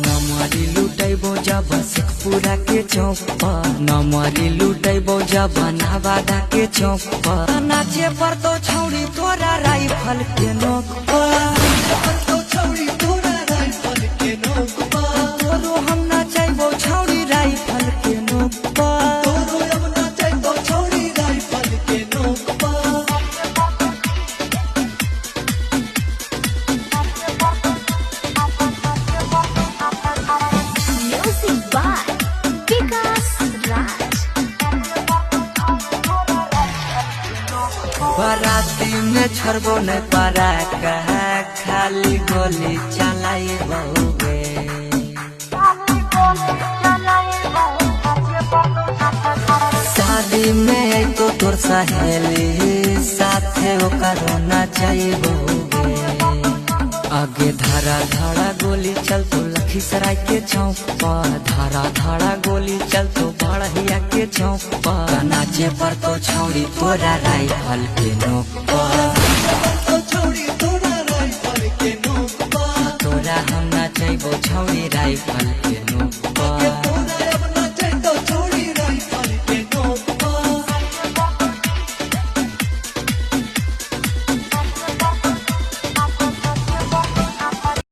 नमरी लुटैबो जब शेखपुरा के चौक पर, नमरी लुटैबो जब नवादा के चौक पर, नाचे पर तो छौड़ी तोरा राइफल के नोक पर, तोरो हम नचैबो छौड़ी राइफल के नोक पर। Music by Vikas Raj. बराती में छड़बो न पारा कहा, खाली गोली चलाई बहुगे। शादी में तो तोर सहेली साथे ओकरो नचाई बहुगे। आगे धारा धारा गोली चल तो लखीसराय के चौक पर, धारा धारा गोली चल तो बड़हिया के चौक पर, नाचे पर तो छौड़ी तोरा राइफल के नोक पर, तोरा हम नचैबो छौड़ी राइफल